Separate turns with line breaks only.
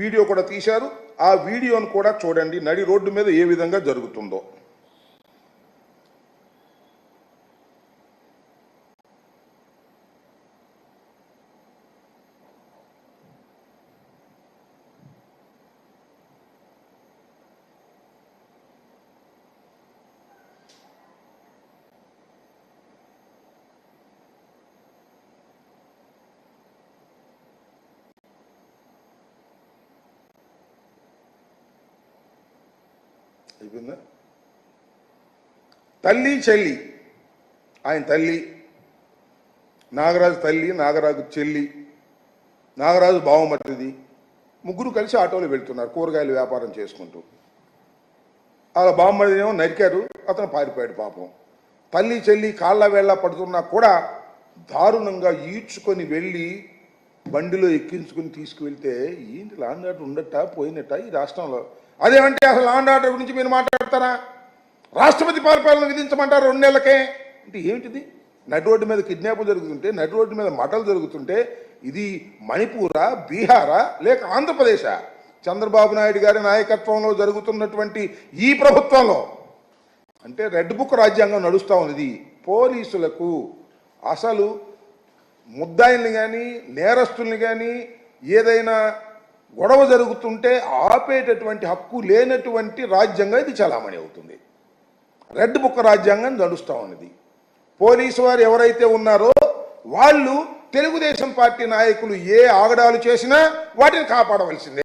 Video కూడా తీశారు. ఆ వీడియోను కూడా చూడండి, నడి రోడ్డు మీద ఏ విధంగా జరుగుతుందో. అయిపోయిందా? తల్లి చెల్లి, ఆయన తల్లి నాగరాజు, తల్లి నాగరాజు చెల్లి, నాగరాజు బావమట్టిది, ముగ్గురు కలిసి ఆటోలో వెళ్తున్నారు కూరగాయల వ్యాపారం చేసుకుంటూ. అలా బావమట్టిదేమో నరికారు, అతను పారిపోయాడు పాపం. తల్లి చెల్లి కాళ్ళ వేళ్ళ పడుతున్నా కూడా దారుణంగా ఈడ్చుకొని వెళ్ళి బండిలో ఎక్కించుకుని తీసుకువెళ్తే ఏంటి లా అండ్ ఆర్డర్ ఉండట పోయినట్ట ఈ రాష్ట్రంలో? అదేమంటే అసలు లా అండ్ ఆర్డర్ గురించి మీరు మాట్లాడతారా? రాష్ట్రపతి పరిపాలన విధించమంటారు 2 నెలలకే అంటే ఏమిటిది? నడి రోడ్డు మీద కిడ్నాప్ జరుగుతుంటే, నడి రోడ్డు మీద మటలు జరుగుతుంటే ఇది మణిపూరా, బీహారా, లేక ఆంధ్రప్రదేశా? చంద్రబాబు నాయుడు గారి నాయకత్వంలో జరుగుతున్నటువంటి ఈ ప్రభుత్వంలో అంటే రెడ్ బుక్ రాజ్యాంగం నడుస్తూ ఉన్నది. పోలీసులకు అసలు ముద్దాయిల్ని కానీ నేరస్తుల్ని కానీ ఏదైనా గొడవ జరుగుతుంటే ఆపేటటువంటి హక్కు లేనటువంటి రాజ్యాంగం ఇది చలామణి అవుతుంది. రెడ్ బుక్ రాజ్యాంగం నడుస్తూ ఉన్నది. పోలీసు వారు ఎవరైతే ఉన్నారో వాళ్ళు తెలుగుదేశం పార్టీ నాయకులు ఏ ఆగడాలు చేసినా వాటిని కాపాడవలసిందే.